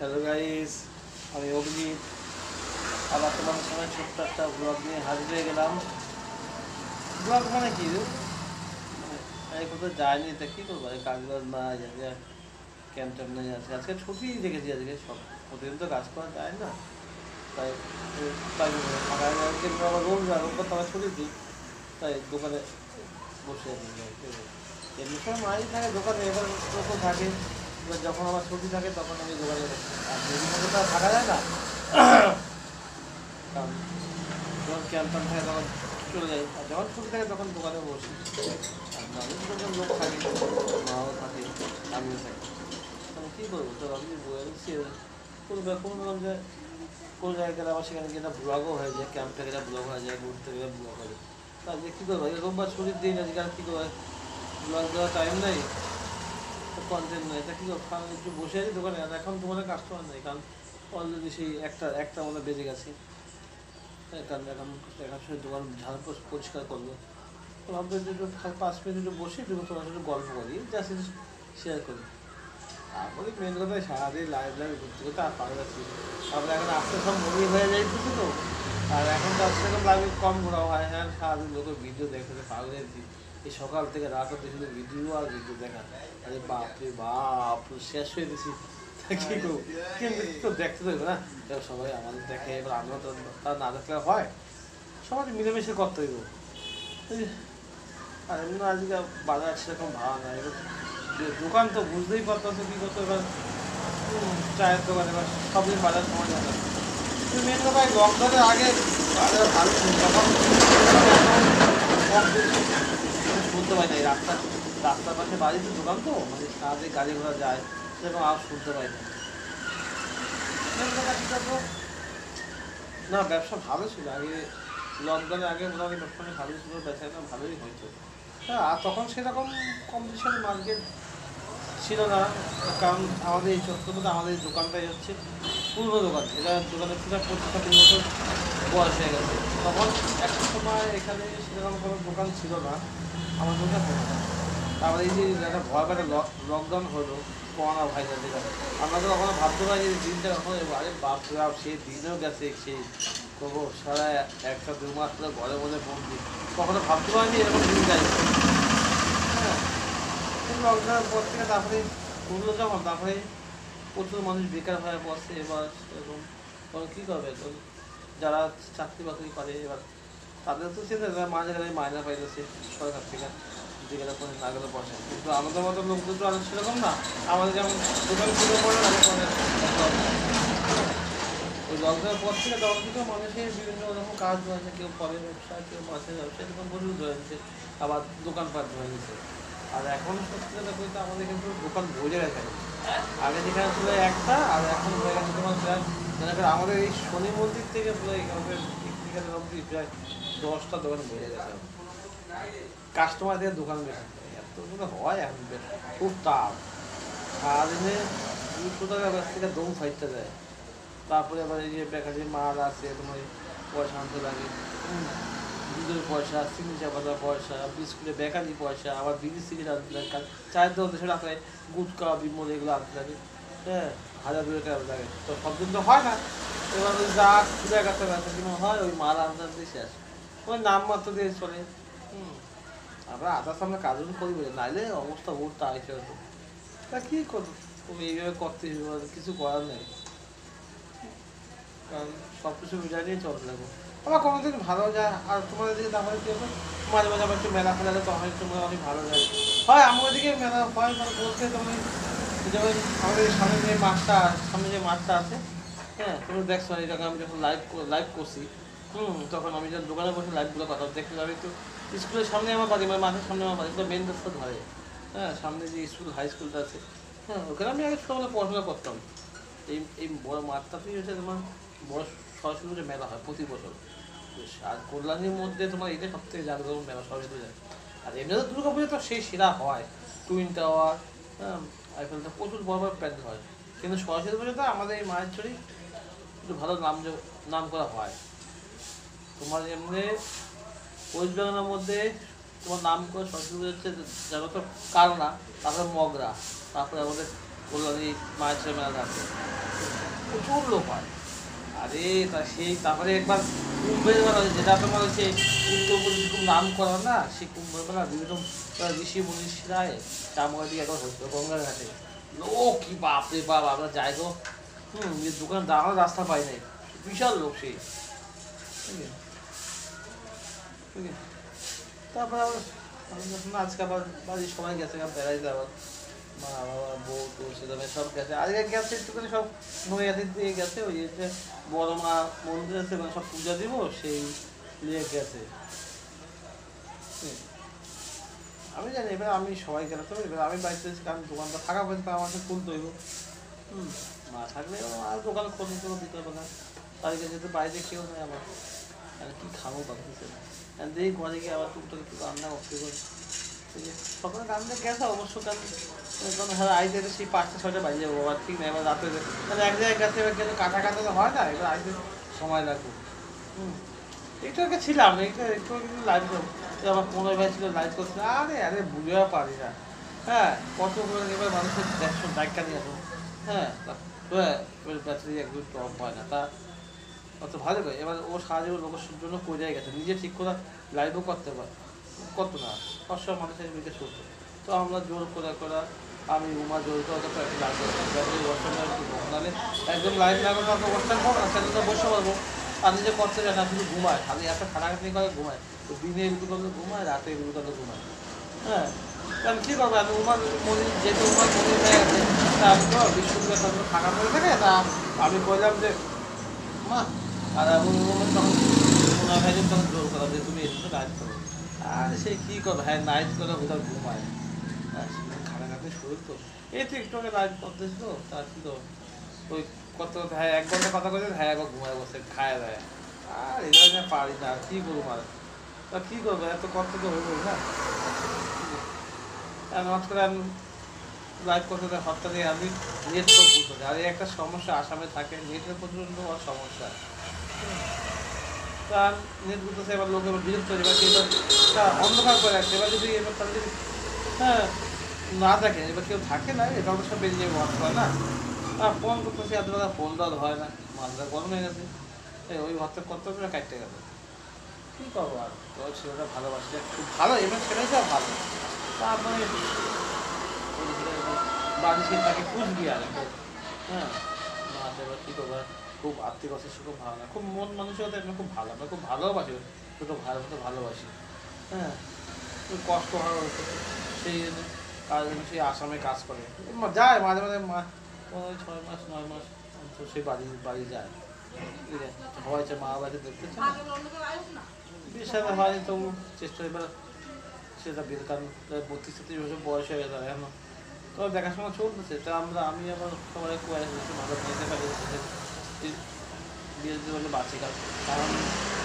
Hello guys, আমি অগ্নি আবার তোমাদের সঙ্গে ছোট্ট একটা ব্লগ নিয়ে হাজির হয়ে গেলাম। ব্লগ মানে কি, মানে কোথাও যায়নি, তা কী করবো, কাজ বাজ না আজকে, ক্যাম্প ট্যাম্প নেই, আজকে ছুটি দেখেছি, আজকে সব প্রতিদিন তো কাজ করা যায় না, তাই তাই ফাঁকা কিন্তু আবার রোববার তো আমার ছুটি দিই, তাই দোকানে বসে আছি। এমনি সময় মাই থাকে দোকানে, এবার লোকও থাকে, এবার যখন আমার ছুটি থাকে তখন আমি দোকানে বসি, আর যদি মধ্যে তো আর থাকা যায় না, কারণ যখন ক্যাম্প ট্যাম্প থাকে তখন চলে যাই, আর যখন ছুটি থাকে তখন দোকানে বসি। আর মানুষ যখন লোক থাকে, মাও থাকে, আমিও থাকি, আমি কী করবো, তো আমি বলছি কোনো রকম যে কোনো জায়গায় গেলে আবার সেখানে গিয়ে ব্লগও হয়ে যায়, ক্যাম্পটা গেলে ব্লগ হয়ে যায়, ঘুরতে গেলে ব্লগ হয়ে যায়। তাহলে কী করবো, রোববার ছুটির দিন আজকে আর কী করবো, ব্লগ দেওয়ার টাইম নেই, কন্টেন্ট নেই, তা কী করবো, কারণ একটু বসে আছি দোকানে। আর এখন তোমাদের কাস্টমার নেই, কারণ অলরেডি সেই একটা মনে বেজে গেছে, কারণ এখন সেই দোকান ঝাড় পরিষ্কার করবো, তো ভাবতে একটু 5 মিনিট একটু বসে একটু তোমার সাথে গল্প করি, জাস্ট শেয়ার করি। তারপরে মেন কথা সারাদিন লাইভ ঘুরতে ঘুরতে আর পাওয়া যাচ্ছি, তারপরে এখন আস্তে সব মুভি হয়ে যাইতেছে তো, আর এখন তো আস্তে এখন লাইভে কম ঘোরা হয়, হ্যাঁ সারাদিন লোকের ভিডিও দেখে পাওয়া যাচ্ছি, এই সকাল থেকে রাত অব্দি শুধু ভিডিও আর ভিডিও দেখা, আরে বাপরে বাপ, শেষ হয়ে গেছি। কী করবো, কিন্তু তো দেখতে দেবে না, সবাই আমাদের দেখে, এবার আমরা তো তার না দেখলে হয়, সবাই মিলেমিশে করতে হইব। আর এমনি আজকে বাজার সেরকম ভাড়া নাই, এবার দোকান তো বুঝতেই পারতেছে কী করতে, এবার চায়ের দোকান, এবার সব দিন বাজার সময় যায় না। কিন্তু মেন কথা লকডাউনের আগে বাজার ভালো ছিল, তখন শুনতে পাই না, এই রাস্তার পাশে বাড়িতে দোকান তো, মানে সারাদিন গাড়ি ঘোড়া যায়, সেরকম আর শুনতে পাই না। মেন কথা কী করবো না, ব্যবসা ভালো ছিল আগে, লকডাউনের আগে মোটামুটি ব্যবসা ভালোই ছিল, বেচাকেনা ভালোই হয়েছে। হ্যাঁ, আর তখন সেরকম কম্পিটিশন মার্কেট ছিল না, কারণ আমাদের এই চত্বরটা, আমাদের এই দোকানটাই হচ্ছে পুরনো দোকান, এটা দোকানের প্রায় 25-30 বছর বয়স হয়ে গেছে। তখন একটা সময় এখানে সেরকম কোনো দোকান ছিল না, আমার দোকান হতো না। তারপরে এই যে একটা ভয় একটা লকডাউন হলো, করোনা ভাইরাস, যেটা আমরা তো কখনো ভাবতে পারি যে দিনটা কখনো, আরে বাপরে বাপ, সেই দিনও গেছে, সেই করবো সারা 1-2 মাস ধরে ঘরে মধ্যে বন্দি, কখনো ভাবতে পারিনি এরকম দিন যায়। হ্যাঁ, লকডাউনের পর থেকে তারপরে করলো যখন, তারপরে প্রচুর মানুষ বেকার হয়ে পড়ছে, এবার এরকম তখন কী করবে, তো যারা চাকরি বাকরি করে এবার তাদের তো চিন্তা, যারা মাঝে গেলে মাইনা পাইতেছে সরকার থেকে, যেগুলো কোনো না গেলে বসে, কিন্তু আমাদের মতো লোকদের তো আর সেরকম না, আমাদের যেমন দোকান খুলে পড়ে না, ওই লকডাউনের পর থেকে তখন থেকে মানুষের বিভিন্ন রকম কাজ হয়েছে, কেউ ফলের ব্যবসা, কেউ মাছের ব্যবসা, এরকম প্রচুর হয়েছে, আবার দোকানপাট হয়ে গেছে। আর এখন সত্যি কথা বলতে আমাদের কিন্তু দোকান ভরে গেছে, আগে যেখানে ছিল একটা, আর এখন হয়ে গেছে তোমার প্রায়, আমাদের এই শনি মন্দির থেকে পুরো এখানে অব্দি প্রায় 10টা দোকান ভরে গেছে, কাস্টমার দিয়ে দোকান বেশি, এত হয় এখন খুব টাফ, সারাদিনে 200 টাকা কাছ থেকে দম ফাইটটা দেয়। তারপরে আবার এই যে বেকারি মাল আছে, তোমার পয়সা আনতে লাগে, দুধের পয়সা, চিনি চাপাতার পয়সা, বিস্কুটের বেকারি পয়সা, আবার বিড়ি সিগারেট আনতে লাগে, চায়ের দোকান সেটা আপনার গুটকা বিমল এগুলো আনতে লাগে, হ্যাঁ 1000-2 টাকা লাগে, তো সব দিন তো হয় না, এবার ওই যা খুলে গেছে কিনা হয়, ওই মাল আনতে আনতে শেষ, ওই নামমাত্র দিয়ে চলে। আমরা আধার সামনে কাজও করি, নাইলে অবস্থা উঠতে আসে হতো, তা কী করবো, তুমি এইভাবে করতে কিছু করার নেই, কারণ সব কিছু মিলিয়ে নিয়ে চলতে লাগবে। আবার কোনোদিন ভালো যায়, আর তোমাদের দিকে তাহলে কী হতো, মাঝে মাঝে আবার একটু মেলা ফেলা যায়, তখন একটু অনেক ভালো যায়, হয় আমাদের দিকে মেলা হয়, মানে বলতে তুমি যেমন আমাদের সামনে যে মাঠটা আছে, হ্যাঁ তুমি দেখছো, এটাকে আমি যখন লাইভ করছি, তখন আমি যখন দোকানে বসে লাইভগুলো কথা দেখতে যাবে, একটু স্কুলের সামনে আমার বাড়ি, মানে মাঠের সামনে আমার বাড়ি, তো মেন রাস্তা ধরে, হ্যাঁ সামনে যে স্কুল হাই স্কুলটা আছে, হ্যাঁ ওখানে আমি আগে ছোটোবেলা পড়াশোনা করতাম। এই বড় মাঠটাতেই হচ্ছে তোমার বড় সরস্বতী পুজো মেলা হয় প্রতি বছর, আর কল্যাণীর মধ্যে তোমার এটা সব থেকে জাগ্রত মেলা সরস্বতী পুজো, আর এমনিতে দুর্গা পুজো তো সেই সেরা হয়, টুইন টাওয়ার, হ্যাঁ আইফেলটা প্রচুর বড় বড় প্যান্ডেল হয়, কিন্তু সরস্বতী পুজোতে আমাদের এই মায়ের চড়ি একটু ভালো নাম করা হয়। তোমার এমনি ওয়েস্ট বেঙ্গলের মধ্যে তোমার নাম করে সরস্বতী পুজো হচ্ছে জানো তো কালনা, তারপরে মগরা, তারপরে আমাদের কল্যাণী মায়ের চড়ি মেলা থাকে। প্রচুর লোক হয়। আরে তা সেই তারপরে একবার কুম্ভের মেলা, যেটা তোমার হচ্ছে উত্তরপ্রদেশ খুব নাম করা না, সেই কুম্ভের মেলা বিভিন্ন ঋষি মনীষীরায় চামড়া দিয়ে একবার হতো গঙ্গার ঘাটে। লোক কি বাপরে বাপ, আমরা যাই তো দোকান দাঁড়ানোর রাস্তা পাই নাই, বিশাল লোক সেই। ঠিক আছে, ঠিক আছে। তারপর আবার আমি যখন আজকে আবার বাড়ির সবাই গেছে বেড়াইতে, আবার মা বাবা বউ তো সেখানে সব গেছে, আজকে গেছে একটুখানি সব নৈয়াদির দিয়ে গেছে, ওই যে বড় মা মন্দির আছে মানে সব পূজা দিব সেই নিয়ে গেছে। আমি জানি এবার আমি সবাই গেলে তো এবার আমি বাড়িতে কারণ দোকানটা থাকা পর্যন্ত আমাকে খুলতে হইব। মা থাকলে আর দোকান খুলতে তো দিতে হবে না, তাদেরকে যেহেতু বাইরে কেউ নেই আমার, কি খাবো ভাবতেছে না, দেখি ঘরে গিয়ে আবার টুকটাক একটু রান্না করতে পারি। ঠিক আছে, সকালে রান্না গেছে অবশ্য, কারণ হ্যাঁ আইতে সেই 5টা-6টা বাজে যাবো, আবার ঠিক না এবার রাতে মানে এক জায়গায় গেছে, এবার গেলে কাটা কাটা তো হয় না, এবার আইতে সময় লাগবে। একটু আগে ছিলাম, একটু কিন্তু লাইভ আমার 15 ভাই ছিল লাইভ করছিল, আরে আরে বুঝেও পারি না। হ্যাঁ, কত করে এবার মানুষের 150 ডাক্তার নিয়ে আসো। হ্যাঁ, ব্যাটারি একদম টপ হয় না, তা অত ভালো করে এবার ও সাহায্য লোকের জন্য করে গেছে, নিজে ঠিক করে লাইভও করতে পারে, কত না সব মানুষের বিকাশ করতো। তো আমরা জোর করে আমি উমা জোর করে একটু লাইভ করতাম, ব্যাটারি বসানো একটু বসালে একদম লাইভ লাগানো অত অবস্থান হোক না, সেটা বসে পারবো। আর নিজে করতে যায় না, শুধু ঘুমায়, খালি এত খাটাখাটি করে ঘুমায়, তো দিনে এগুলো করলে ঘুমায়, রাতে এগুলো করলে ঘুমায়। হ্যাঁ, কারণ কী করবো, আমি উমার মন্দির যেহেতু উমার মন্দির হয়ে গেছে, তা আমি তো বিশ্ববিদ্যালয় ফাঁকা করে থাকে, তা আমি বললাম যে মা, আর তখন ওনার ভাইজন তখন জোর করা যে তুমি এসে নাইট করো, আর সে কী করবে, হ্যাঁ নাইট করে কোথাও ঘুমায়। হ্যাঁ, খাটাখাটি শরীর তো, এই তো একটু আগে নাইট করতেছি তো, তার কি তো ওই কত, হ্যাঁ 1 ঘন্টা কথা বলছেন, হ্যাঁ একবার ঘুমায় বসে খায় দেয়, আর এটা আমি পারি না, কী করবো আর, তা কী করবো, এত কষ্ট তো হইব না। হঠাৎ করে আমি লাইভ করতে হঠাৎ করে আমি নেট করবো, আর এই একটা সমস্যা আসামে থাকে, নেটের প্রচণ্ড সমস্যা। তার নেট করতেছে, এবার লোক এবার বিরক্ত হয়ে যাবে, এবার অন্ধকার করে রাখছে, এবার যদি এবার তাহলে যদি হ্যাঁ না দেখে, এবার কেউ থাকে না, এটা তো সব বেরিয়ে যাবে ওয়াশ করে না, আর ফোন করতেছি এত বেলা ফোন দেওয়া হয় না, মালটা গরম হয়ে গেছে, ওই হোয়াটসঅ্যাপ করতে হবে কাটতে গেছে, কী করবো আর, তো ছেলেটা ভালোবাসলে খুব ভালো, এবার ছেলেই সব ভালো। তারপরে বাড়ি সে তাকে খুঁজবি আর হ্যাঁ, মা এবার কী করবো, খুব আর্থিক অবস্থা খুব ভালো না, খুব মন মানসিকতা এমনি খুব ভালো, আমরা খুব ভালোবাসি, ছোটো ভাইয়ের মতো ভালোবাসি। হ্যাঁ, খুব কষ্ট হয় হতো সেই কাজ, সেই আসামে কাজ করে যায় মাঝে মাঝে, 6 মাস 9 মাস তো সে বাড়ি যায়, ঠিক আছে, হয়েছে মা বাড়ি দেখতে চায় বিশাল হয়, তো চেষ্টা এবার সেটা বের, কারণ 32-33 বছর বয়স হয়ে গেছে এখন, তো দেখাশোনা চলতেছে, তা আমি আবার সবাই ভালো নিতে পারি বিয়ে দিতে বলে বাঁচি, কারণ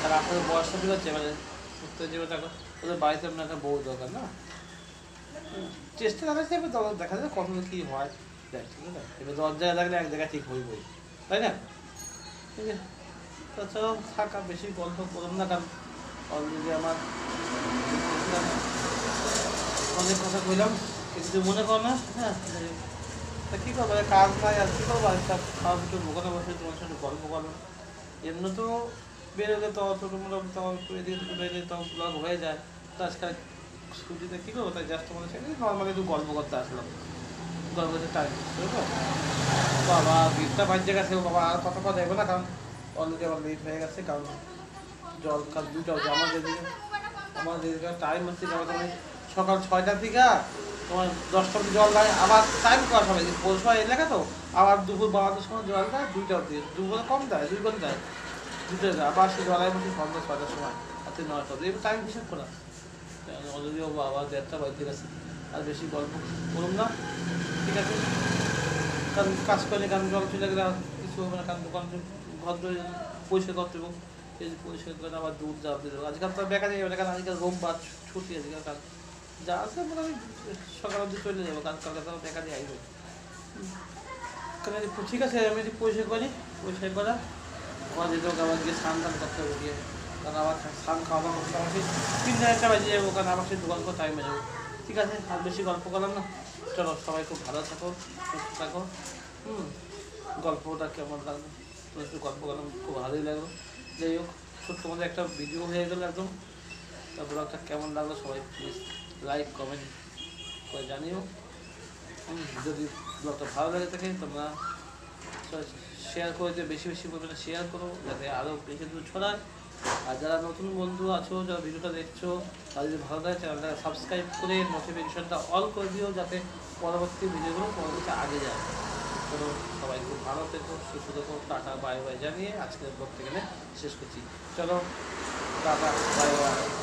তার আপনাদের বয়সটা ঠিক আছে, এবারে উত্তর যাবে, দেখো ওদের বাড়িতে আপনার একটা বউ দরকার না, চেষ্টা লাগাচ্ছে, এবার দেখা যায় কত কী হয়, দেখ ঠিক আছে, এবার 10 জায়গায় থাকলে 1 জায়গায় ঠিক হইবই, তাই না? ঠিক আছে, তাছাড়াও থাকা বেশি গল্প করুন না, কারণ অলরেডি আমার অনেক কথা কইলাম, কিন্তু মনে করো না। হ্যাঁ, তা কী করবো, কাজ নাই আর কী করবো, সব খাওয়া একটু দোকানে বসে তোমার সাথে গল্প করবো, এমনি তো বেরোলে তো ছোটো মোটো তাও একটু এদিকে একটু বেরোলে তাও ব্লগ হয়ে যায়, তো আজকাল ছুটিতে কী করবো, তাই জাস্ট তোমাদের সাথে নর্মালি একটু গল্প করতে আসলাম, গল্প করতে টাইম বুঝলো। বাবা বিটটা বাজে গেছে, বাবা আর কথা যাবে না, কারণ অলরেডি আমার লেট হয়ে গেছে, কারণ জল খাল দুটো আমার যেদিকে টাইম হচ্ছে, যেমন তুমি সকাল 6টা থেকে তোমার 10টা অব্দি জল দেয়, আবার টাইম করা সবাই পৌরসভা এলাকা তো, আবার দুপুর 12টার সময় জল দেয়, 2টা অব্দি, দুপুরে কম দেয়, 2 ঘন্টা দেয়, 2টা দেয়, আবার সে জলাই বসে সন্ধ্যা 6টার সময়, আর 9টা অব্দি, টাইম হিসেব করা অলরেডি ও আবার 1:30 বাজতে গেছে, আর বেশি গল্প করুন না, ঠিক আছে, কারণ কাজ করে, কারণ জল চলে গেলে কিছু হবে না, কারণ দোকান ঘর পরিষ্কার করতে হবে, এই পরিষ্কার করে আবার দুধ যা দিতে হবে, আজকাল তো বেকার যাবে না, কারণ আজকাল রোববার ছুটি, আজকাল কাজ যা আছে মোটামুটি সকাল অবধি চলে যাবো, কারণ কালকে তো বেকারই আসবে, কারণ ঠিক আছে, আমি যদি পরিষ্কার করি, পরিষ্কার করা আবার যেতে হবে, আবার গিয়ে স্নান টান করতে হবে গিয়ে, কারণ আবার স্নান খাওয়া দাওয়া করতে আমাকে 3-4টা বাজে যাবো, কারণ আবার সেই দোকান করে টাইমে যাবো। ঠিক আছে, আর বেশি গল্প করলাম না, চলো সবাই খুব ভালো থাকো, সুস্থ থাকো, গল্পটা কেমন লাগলো, তোমার একটু গল্প করলাম, খুব ভালোই লাগলো। যাই হোক, ছোট্ট মধ্যে একটা ভিডিও হয়ে গেলো একদম। তারপর ব্লগটা কেমন লাগলো সবাই প্লিজ লাইক কমেন্ট করে জানিও। যদি ব্লগটা ভালো লাগে থাকে তোমরা শেয়ার করে দিও, বেশি বেশি পরিমাণে শেয়ার করো যাতে আরও বেশি দূর ছড়ায়। আর যারা নতুন বন্ধু আছো, যারা ভিডিওটা দেখছো, তারা যদি ভালো লাগে চ্যানেলটা সাবস্ক্রাইব করে নোটিফিকেশনটা অল করে দিও, যাতে পরবর্তী ভিডিওগুলো পরবর্তী আগে যায়। চলো সবাই খুব ভালো থেকো, সুস্থ থেকো, টাটা বাই বাই জানিয়ে আজকের ব্লগটা এখানে শেষ করছি। চলো টাটা বাই বাই।